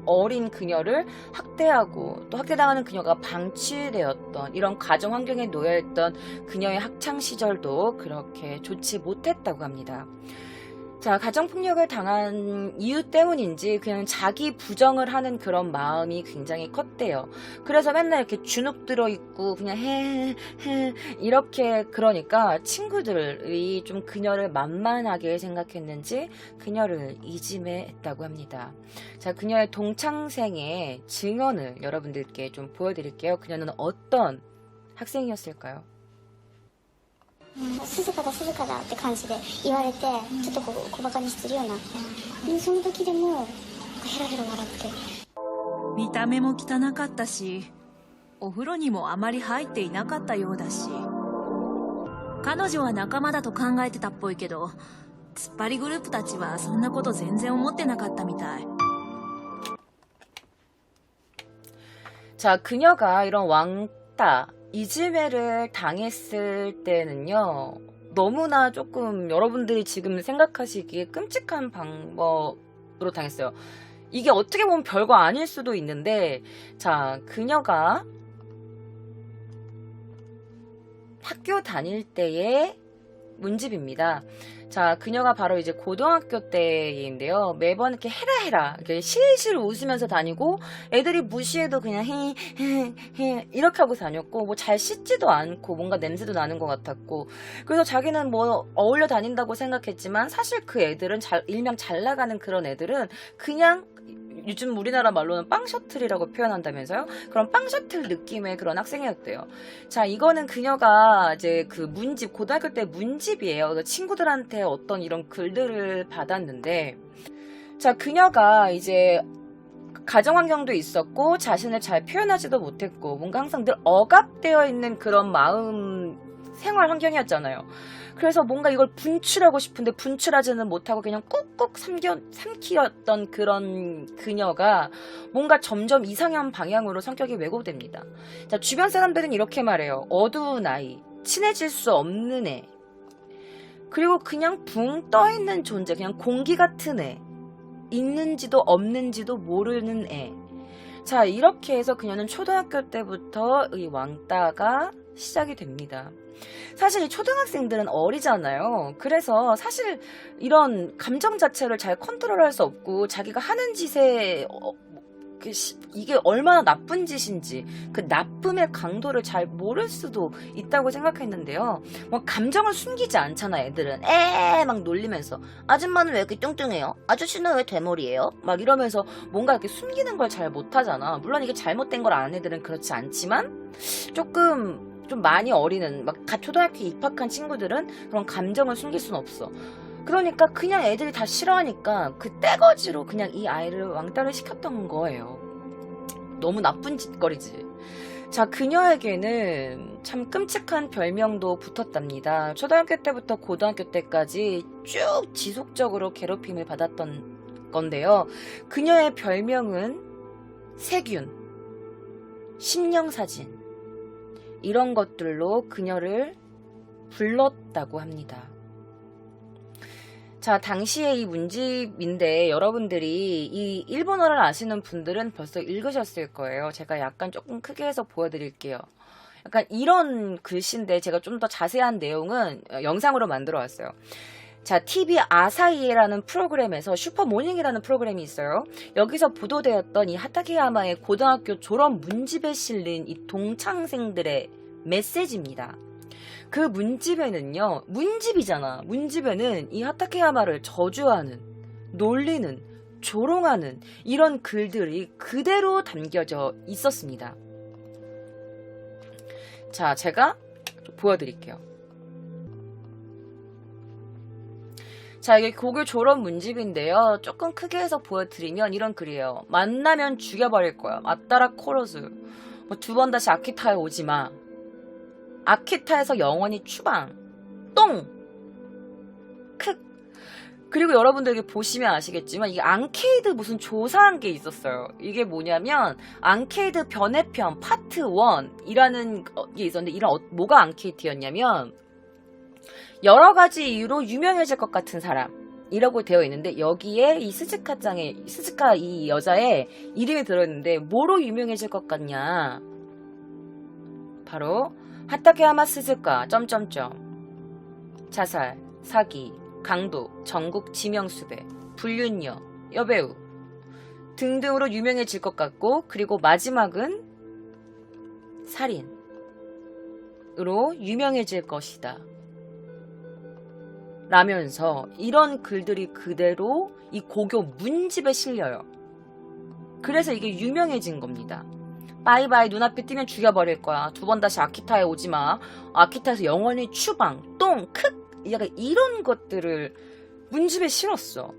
Speaker 1: 어린 그녀를 학대하고 또 학대당하는 그녀가 방치되었던 이런 가정 환경에 놓여있던 그녀의 학창 시절도 그렇게 좋지 못했다고 합니다. 자, 가정폭력을 당한 이유 때문인지 그냥 자기 부정을 하는 그런 마음이 굉장히 컸대요. 그래서 맨날 이렇게 주눅 들어있고 그냥 이렇게 그러니까 친구들이 좀 그녀를 만만하게 생각했는지 그녀를 이지매했다고 합니다. 자, 그녀의 동창생의 증언을 여러분들께 좀 보여드릴게요. 그녀는 어떤 학생이었을까요?
Speaker 8: 静かだ静かだって感じで言われてちょっとこう小バカにするようになってその時でもヘラヘラ笑って
Speaker 9: 見た目も汚かったしお風呂にもあまり入っていなかったようだし彼女は仲間だと考えてたっぽいけど突っ張りグループたちはそんなこと全然思ってなかったみたい。
Speaker 1: 자, 그녀가 이런 왕따 이지매를 당했을 때는요 너무나 조금 여러분들이 지금 생각하시기에 끔찍한 방법으로 당했어요. 이게 어떻게 보면 별거 아닐 수도 있는데 자, 그녀가 학교 다닐 때의 문집입니다. 자, 그녀가 바로 이제 고등학교 때인데요. 매번 이렇게 해라 이렇게 실실 웃으면서 다니고 애들이 무시해도 그냥 헤 이렇게 하고 다녔고 뭐 잘 씻지도 않고 뭔가 냄새도 나는 것 같았고 그래서 자기는 뭐 어울려 다닌다고 생각했지만 사실 그 애들은 일명 잘 나가는 그런 애들은 그냥 요즘 우리나라 말로는 빵셔틀이라고 표현한다면서요? 그런 빵셔틀 느낌의 그런 학생이었대요. 자, 이거는 그녀가 이제 그 문집, 고등학교 때 문집이에요. 친구들한테 어떤 이런 글들을 받았는데, 자, 그녀가 이제 가정 환경도 있었고, 자신을 잘 표현하지도 못했고, 뭔가 항상 늘 억압되어 있는 그런 마음, 생활 환경이었잖아요. 그래서 뭔가 이걸 분출하고 싶은데 분출하지는 못하고 그냥 꾹꾹 삼키었던 그런 그녀가 뭔가 점점 이상한 방향으로 성격이 왜곡됩니다. 자, 주변 사람들은 이렇게 말해요. 어두운 아이, 친해질 수 없는 애, 그리고 그냥 붕 떠있는 존재, 그냥 공기 같은 애, 있는지도 없는지도 모르는 애. 자, 이렇게 해서 그녀는 초등학교 때부터 이 왕따가 시작이 됩니다. 사실 이 초등학생들은 어리잖아요. 그래서 사실 이런 감정 자체를 잘 컨트롤할 수 없고 자기가 하는 짓에 이게 얼마나 나쁜 짓인지 그 나쁨의 강도를 잘 모를 수도 있다고 생각했는데요. 뭐 감정을 숨기지 않잖아. 애들은 막 놀리면서 아줌마는 왜 이렇게 뚱뚱해요? 아저씨는 왜 대머리예요? 막 이러면서 뭔가 이렇게 숨기는 걸 잘 못하잖아. 물론 이게 잘못된 걸 아는 애들은 그렇지 않지만 조금 좀 많이 어리는 막 초등학교 입학한 친구들은 그런 감정을 숨길 수는 없어. 그러니까 그냥 애들이 다 싫어하니까 그 떼거지로 그냥 이 아이를 왕따를 시켰던 거예요. 너무 나쁜 짓거리지. 자, 그녀에게는 참 끔찍한 별명도 붙었답니다. 초등학교 때부터 고등학교 때까지 쭉 지속적으로 괴롭힘을 받았던 건데요. 그녀의 별명은 세균, 심령사진 이런 것들로 그녀를 불렀다고 합니다. 자, 당시에 이 문집인데 여러분들이 이 일본어를 아시는 분들은 벌써 읽으셨을 거예요. 제가 약간 조금 크게 해서 보여드릴게요. 약간 이런 글씨인데 제가 좀 더 자세한 내용은 영상으로 만들어 왔어요. 자, TV 아사히에라는 프로그램에서 슈퍼모닝이라는 프로그램이 있어요. 여기서 보도되었던 이 하타케야마의 고등학교 졸업 문집에 실린 이 동창생들의 메시지입니다. 그 문집에는요, 문집이잖아. 문집에는 이 하타케야마를 저주하는, 놀리는, 조롱하는 이런 글들이 그대로 담겨져 있었습니다. 자, 제가 보여드릴게요. 자, 이게 고교 졸업 문집인데요. 조금 크게 해서 보여드리면 이런 글이에요. 만나면 죽여버릴 거야. 아따라 코로스. 두 번 다시 아키타에 오지 마. 아키타에서 영원히 추방. 똥. 크. 그리고 여러분들 이게 보시면 아시겠지만 이게 앙케이드 무슨 조사한 게 있었어요. 이게 뭐냐면 앙케이드 변해편 파트 1이라는 게 있었는데 뭐가 앙케이트였냐면 여러 가지 이유로 유명해질 것 같은 사람이라고 되어 있는데 여기에 이 스즈카 이 여자의 이름이 들어있는데 뭐로 유명해질 것 같냐? 바로 하타케야마 스즈카 자살, 사기, 강도, 전국 지명수배, 불륜녀, 여배우 등등으로 유명해질 것 같고 그리고 마지막은 살인으로 유명해질 것이다. 라면서 이런 글들이 그대로 이 고교 문집에 실려요. 그래서 이게 유명해진 겁니다. 바이바이 눈앞에 뜨면 죽여버릴 거야. 두 번 다시 아키타에 오지 마. 아키타에서 영원히 추방, 똥, 크 약간 이런 것들을 문집에 실었어.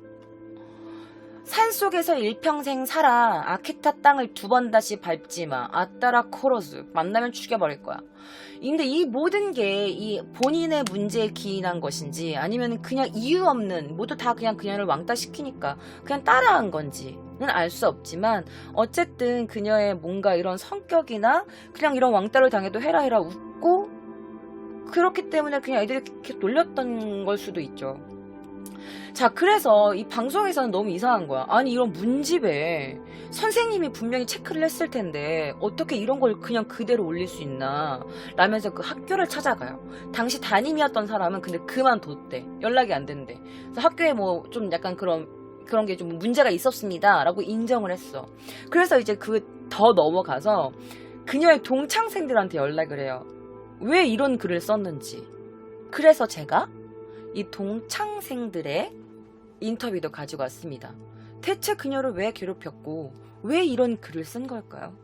Speaker 1: 산속에서 일평생 살아. 아키타 땅을 두 번 다시 밟지 마. 아따라 코로스. 만나면 죽여버릴 거야. 근데 이 모든 게 이 본인의 문제에 기인한 것인지 아니면 그냥 이유 없는 모두 다 그냥 그녀를 왕따시키니까 그냥 따라한 건지는 알 수 없지만 어쨌든 그녀의 뭔가 이런 성격이나 그냥 이런 왕따를 당해도 해라 웃고 그렇기 때문에 그냥 애들이 이렇게 놀렸던 걸 수도 있죠. 자, 그래서 이 방송에서는 너무 이상한 거야. 아니 이런 문집에 선생님이 분명히 체크를 했을 텐데 어떻게 이런 걸 그냥 그대로 올릴 수 있나 라면서 그 학교를 찾아가요. 당시 담임이었던 사람은 근데 그만뒀대. 연락이 안 된대. 그래서 학교에 뭐 좀 약간 그런 게 좀 문제가 있었습니다 라고 인정을 했어. 그래서 이제 더 넘어가서 그녀의 동창생들한테 연락을 해요. 왜 이런 글을 썼는지. 그래서 제가 이 동창생들의 인터뷰도 가지고 왔습니다. 대체 그녀를 왜 괴롭혔고 왜 이런 글을 쓴 걸까요?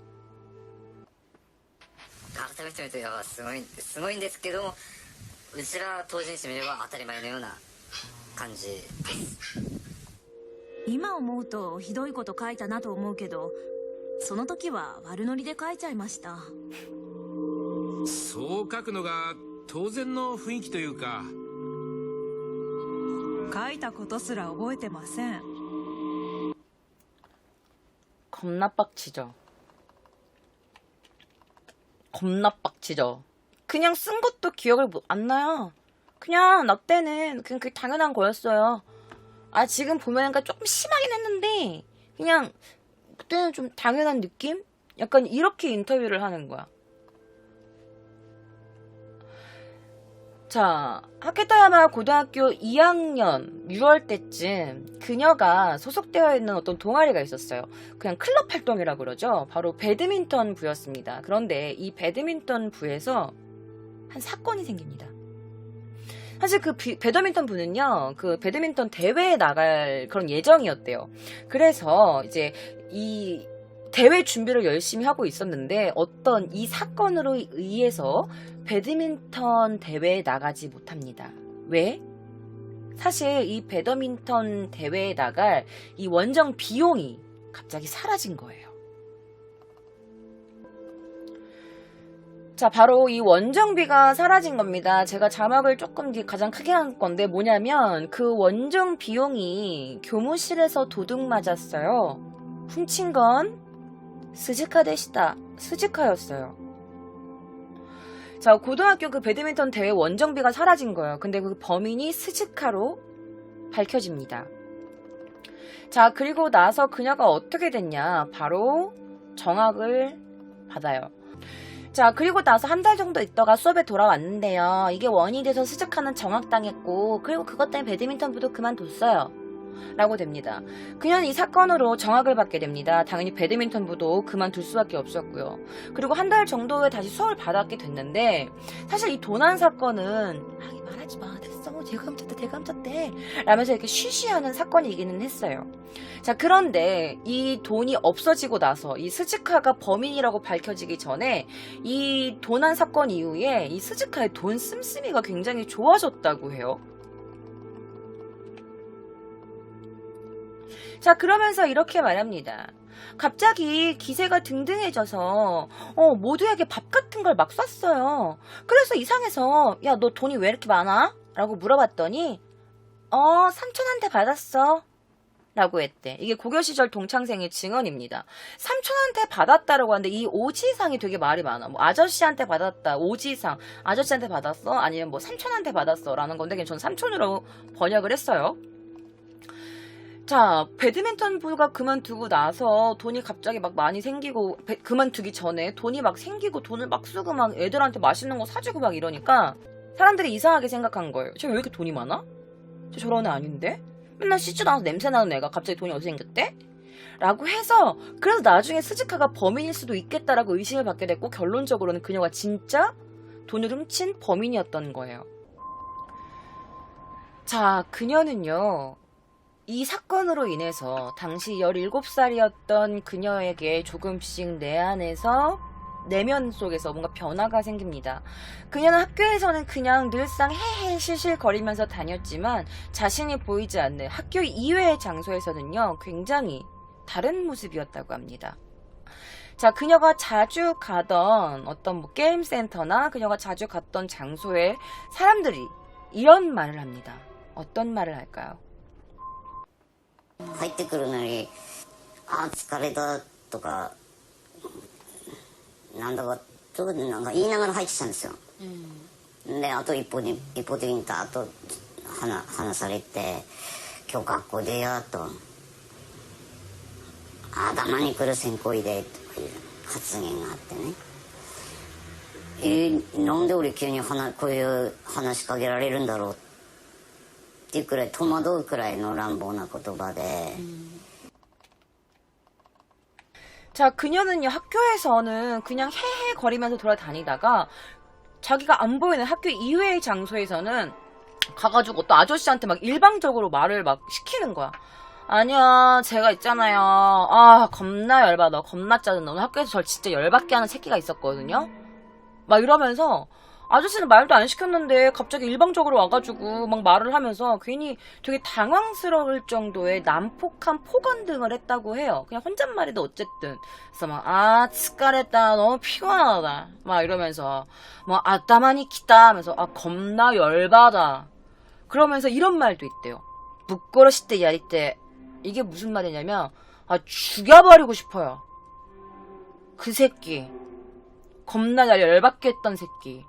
Speaker 10: 改めて見るとすごいんですけどもうちら当人してみれば当たり前のような感じです。
Speaker 9: 今思うとひどいこと書いたなと思うけどその時は悪ノリで書いちゃいました。
Speaker 11: そう書くのが当然の雰囲気というか
Speaker 9: 書いたことすら覚えてません。
Speaker 1: 겁나 빡치죠. 겁나 빡치죠. 그냥 쓴 것도 기억을 안 나요. 그냥 나 때는 그냥 그게 당연한 거였어요. 아 지금 보면 조금 심하긴 했는데 그냥 그때는 좀 당연한 느낌? 약간 이렇게 인터뷰를 하는 거야. 자, 하케타야마 고등학교 2학년 6월 때쯤 그녀가 소속되어 있는 어떤 동아리가 있었어요. 그냥 클럽 활동이라고 그러죠. 바로 배드민턴 부였습니다. 그런데 이 배드민턴 부에서 한 사건이 생깁니다. 사실 그 배드민턴 부는요, 그 배드민턴 대회에 나갈 그런 예정이었대요. 그래서 이제 이 대회 준비를 열심히 하고 있었는데 어떤 이 사건으로 의해서 배드민턴 대회에 나가지 못합니다. 왜? 사실 이 배드민턴 대회에 나갈 이 원정 비용이 갑자기 사라진 거예요. 자, 바로 이 원정비가 사라진 겁니다. 제가 자막을 조금 가장 크게 한 건데 뭐냐면 그 원정 비용이 교무실에서 도둑 맞았어요. 훔친 건 스즈카 데시다. 스즈카였어요. 자, 고등학교 그 배드민턴 대회 원정비가 사라진 거예요. 근데 그 범인이 스즈카로 밝혀집니다. 자, 그리고 나서 그녀가 어떻게 됐냐. 바로 정학을 받아요. 자, 그리고 나서 한 달 정도 있다가 수업에 돌아왔는데요. 이게 원인이 돼서 스즈카는 정학당했고, 그리고 그것 때문에 배드민턴부도 그만뒀어요. 라고 됩니다. 그녀는 이 사건으로 정학을 받게 됩니다. 당연히 배드민턴부도 그만둘 수밖에 없었고요. 그리고 한 달 정도에 다시 수업을 받았게 됐는데, 사실 이 도난 사건은 말하지 마, 됐어, 내가 훔쳤대 라면서 이렇게 쉬쉬하는 사건이기는 했어요. 자, 그런데 이 돈이 없어지고 나서 이 스즈카가 범인이라고 밝혀지기 전에 이 도난 사건 이후에 이 스즈카의 돈 씀씀이가 굉장히 좋아졌다고 해요. 자, 그러면서 이렇게 말합니다. 갑자기 기세가 등등해져서 모두에게 밥 같은 걸 막 쐈어요. 그래서 이상해서 야, 너 돈이 왜 이렇게 많아? 라고 물어봤더니 삼촌한테 받았어 라고 했대. 이게 고교 시절 동창생의 증언입니다. 삼촌한테 받았다라고 하는데 이 오지상이 되게 말이 많아. 뭐 아저씨한테 받았다, 오지상, 아저씨한테 받았어? 아니면 뭐 삼촌한테 받았어? 라는 건데 그냥 전 삼촌으로 번역을 했어요. 자, 배드민턴 부가 그만두고 나서 돈이 갑자기 막 많이 생기고, 그만두기 전에 돈이 막 생기고 돈을 막 쓰고 막 애들한테 맛있는 거 사주고 막 이러니까 사람들이 이상하게 생각한 거예요. 쟤 왜 이렇게 돈이 많아? 쟤 저런 애 아닌데? 맨날 씻지도 않아서 냄새나는 애가 갑자기 돈이 어디서 생겼대? 라고 해서 그래서 나중에 스즈카가 범인일 수도 있겠다라고 의심을 받게 됐고 결론적으로는 그녀가 진짜 돈을 훔친 범인이었던 거예요. 자, 그녀는요. 이 사건으로 인해서 당시 17살이었던 그녀에게 조금씩 내면 속에서 뭔가 변화가 생깁니다. 그녀는 학교에서는 그냥 늘상 헤헤 실실거리면서 다녔지만 자신이 보이지 않는 학교 이외의 장소에서는요, 굉장히 다른 모습이었다고 합니다. 자, 그녀가 자주 가던 어떤 뭐 게임센터나 그녀가 자주 갔던 장소에 사람들이 이런 말을 합니다. 어떤 말을 할까요?
Speaker 10: 入ってくるのに疲れたとかなんだかちょっとなんか言いながら入ってきたんですよ、であと一方的にダーッと話されて今日学校でやと頭にくる線香入れという発言があってね、なんで俺急にこういう話しかけられるんだろうっていうくらい戸惑うくらいの乱暴な言葉で、
Speaker 1: 자, 그녀는요, 학교에서는 그냥 헤헤 거리면서 돌아다니다가 자기가 안 보이는 학교 이외의 장소에서는 가가지고 또 아저씨한테 막 일방적으로 말을 막 시키는 거야. 아니야, 제가 있잖아요. 겁나 열받아. 겁나 짜증나. 오늘 학교에서 저 진짜 열받게 하는 새끼가 있었거든요. 막 이러면서 아저씨는 말도 안 시켰는데 갑자기 일방적으로 와가지고 막 말을 하면서 괜히 되게 당황스러울 정도의 난폭한 폭언 등을 했다고 해요. 그냥 혼잣말이도 어쨌든. 그래서 막 스카레다 너무 피곤하다 막 이러면서 뭐 아따마니 키다 하면서 겁나 열받아. 그러면서 이런 말도 있대요. 부끄러시대 야리때. 이게 무슨 말이냐면 죽여버리고 싶어요. 그 새끼. 겁나 열받게 했던 새끼.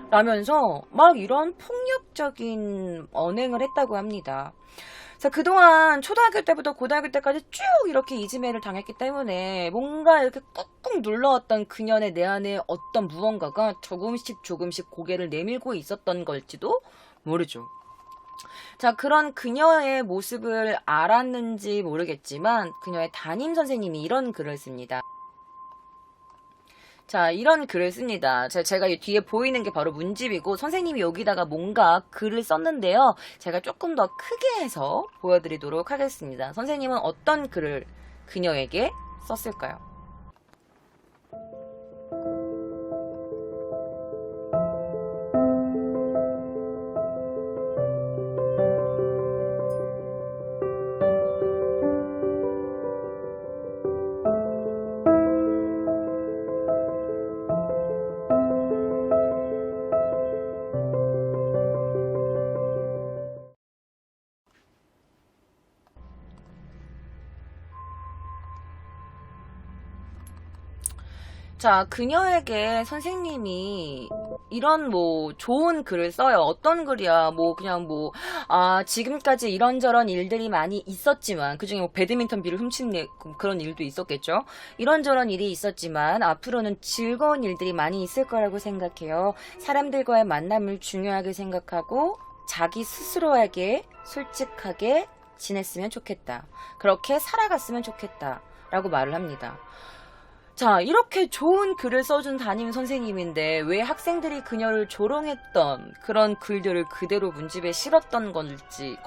Speaker 1: 라면서 막 이런 폭력적인 언행을 했다고 합니다. 자, 그동안 초등학교 때부터 고등학교 때까지 쭉 이렇게 이지매를 당했기 때문에 뭔가 이렇게 꿋꿋 꾹꾹 눌러왔던 그녀의 내 안에 어떤 무언가가 조금씩 고개를 내밀고 있었던 걸지도 모르죠. 자, 그런 그녀의 모습을 알았는지 모르겠지만 그녀의 담임 선생님이 이런 글을 씁니다. 자, 이런 글을 씁니다. 제가 이 뒤에 보이는 게 바로 문집이고 선생님이 여기다가 뭔가 글을 썼는데요. 제가 조금 더 크게 해서 보여드리도록 하겠습니다. 선생님은 어떤 글을 그녀에게 썼을까요? 자, 그녀에게 선생님이 이런 좋은 글을 써요. 어떤 글이야? 그냥 지금까지 이런저런 일들이 많이 있었지만, 그중에 배드민턴 비를 훔친 그런 일도 있었겠죠? 이런저런 일이 있었지만, 앞으로는 즐거운 일들이 많이 있을 거라고 생각해요. 사람들과의 만남을 중요하게 생각하고, 자기 스스로에게 솔직하게 지냈으면 좋겠다. 그렇게 살아갔으면 좋겠다. 라고 말을 합니다. 자, 이렇게 좋은 글을 써준 담임 선생님인데 왜 학생들이 그녀를 조롱했던 그런 글들을 그대로 문집에 실었던 건지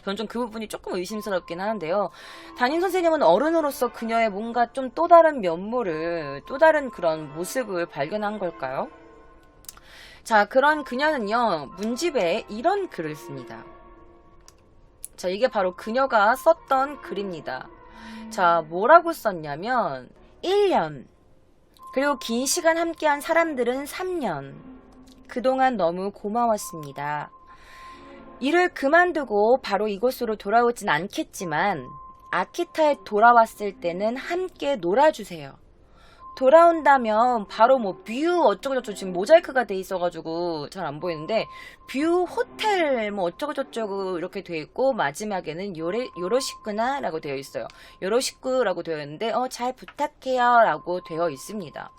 Speaker 1: 저는 좀 그 부분이 조금 의심스럽긴 하는데요. 담임 선생님은 어른으로서 그녀의 뭔가 좀 또 다른 면모를, 또 다른 그런 모습을 발견한 걸까요? 자, 그런 그녀는요, 문집에 이런 글을 씁니다. 자, 이게 바로 그녀가 썼던 글입니다. 자, 뭐라고 썼냐면 1년, 그리고 긴 시간 함께한 사람들은 3년. 그동안 너무 고마웠습니다. 일을 그만두고 바로 이곳으로 돌아오진 않겠지만 아키타에 돌아왔을 때는 함께 놀아주세요. 돌아온다면 바로 뷰 어쩌고저쩌고, 지금 모자이크가 돼 있어가지고 잘 안 보이는데 뷰 호텔 어쩌고저쩌고 이렇게 돼 있고 마지막에는 요로시쿠나 라고 되어 있어요. 요로시쿠라고 되어 있는데 잘 부탁해요 라고 되어 있습니다.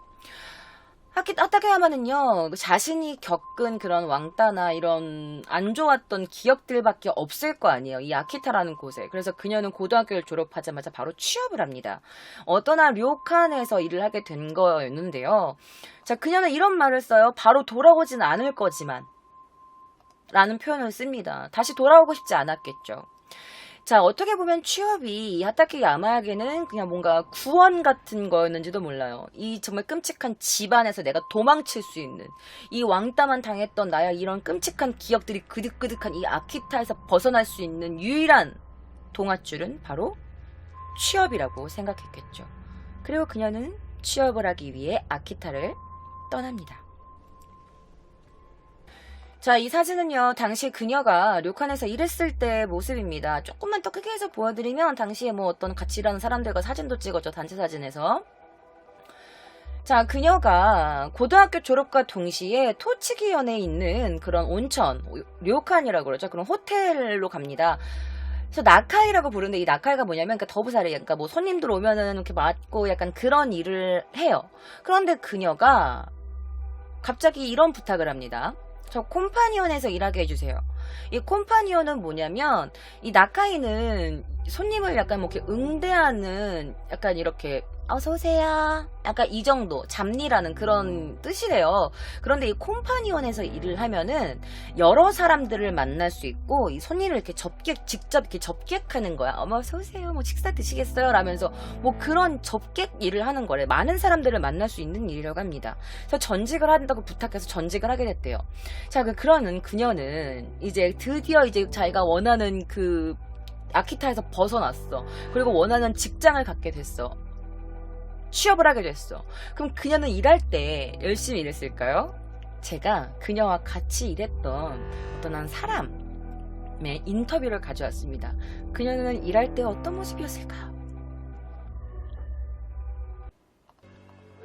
Speaker 1: 아타케야마는요, 자신이 겪은 그런 왕따나 이런 안 좋았던 기억들밖에 없을 거 아니에요. 이 아키타라는 곳에. 그래서 그녀는 고등학교를 졸업하자마자 바로 취업을 합니다. 어떤 한 료칸에서 일을 하게 된 거였는데요. 자, 그녀는 이런 말을 써요. 바로 돌아오진 않을 거지만 라는 표현을 씁니다. 다시 돌아오고 싶지 않았겠죠. 자, 어떻게 보면 취업이 이 하타케 야마에게는 그냥 뭔가 구원 같은 거였는지도 몰라요. 이 정말 끔찍한 집안에서 내가 도망칠 수 있는, 이 왕따만 당했던 나의 이런 끔찍한 기억들이 그득그득한 이 아키타에서 벗어날 수 있는 유일한 동아줄은 바로 취업이라고 생각했겠죠. 그리고 그녀는 취업을 하기 위해 아키타를 떠납니다. 자, 이 사진은요, 당시 그녀가 료칸에서 일했을 때 모습입니다. 조금만 더 크게 해서 보여드리면 당시에 어떤 같이 일하는 사람들과 사진도 찍었죠, 단체 사진에서. 자, 그녀가 고등학교 졸업과 동시에 토치기현에 있는 그런 온천, 료칸이라고 그러죠. 그런 호텔로 갑니다. 그래서 나카이라고 부르는데 이 나카이가 뭐냐면 더부살이, 그러니까 손님들 오면은 이렇게 맞고 약간 그런 일을 해요. 그런데 그녀가 갑자기 이런 부탁을 합니다. 저 콤파니언에서 일하게 해주세요. 이 콤파니언은 뭐냐면 이 나카이는 손님을 약간 이렇게 응대하는 약간 이렇게 어서오세요 약간 이 정도 잡니라는 그런 뜻이래요. 그런데 이 콤파니언에서 일을 하면은 여러 사람들을 만날 수 있고 이 손님을 이렇게 직접 이렇게 접객하는 거야. 어머 어서오세요 식사 드시겠어요? 라면서 그런 접객 일을 하는 거래. 많은 사람들을 만날 수 있는 일이라고 합니다. 그래서 전직을 한다고 부탁해서 전직을 하게 됐대요. 자, 그러는 그녀는 이제 드디어 이제 자기가 원하는 그 아키타에서 벗어났어. 그리고 원하는 직장을 갖게 됐어. 취업을 하게 됐어. 그럼 그녀는 일할 때 열심히 일했을까요? 제가 그녀와 같이 일했던 어떤 한 사람의 인터뷰를 가져왔습니다. 그녀는 일할 때 어떤 모습이었을까요?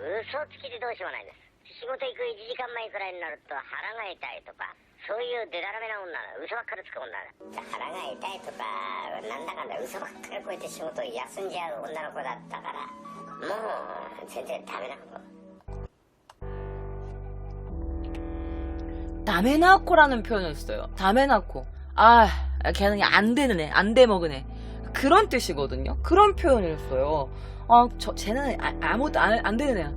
Speaker 10: 嘘つきでどうしようもないです。仕事行く1時間前くらいになると腹が痛いとか、そういうデタラメな女だ。嘘ばっかりつく女だ。腹が痛いとかなんだかんだ嘘ばっかりこうやって仕事を休んじゃう女の子だったから、もう全然ダメな子。
Speaker 1: 다메나코라는 표현을 써요. 다메나코. 아, 걔는 그냥 안 되는 애, 안 돼 먹은 애. 그런 뜻이거든요. 그런 표현을 써요. 쟤는 아무것도 안 되는 애야.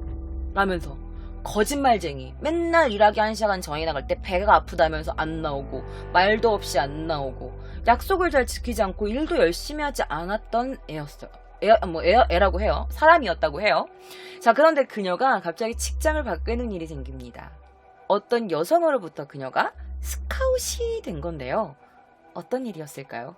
Speaker 1: 라면서. 거짓말쟁이. 맨날 일하기 1시간 전에 나갈 때 배가 아프다면서 안 나오고, 말도 없이 안 나오고, 약속을 잘 지키지 않고 일도 열심히 하지 않았던 애였어요. 애라고 해요. 사람이었다고 해요. 자, 그런데 그녀가 갑자기 직장을 바꾸는 일이 생깁니다. 어떤 여성으로부터 그녀가 스카웃이 된 건데요. 어떤 일이었을까요?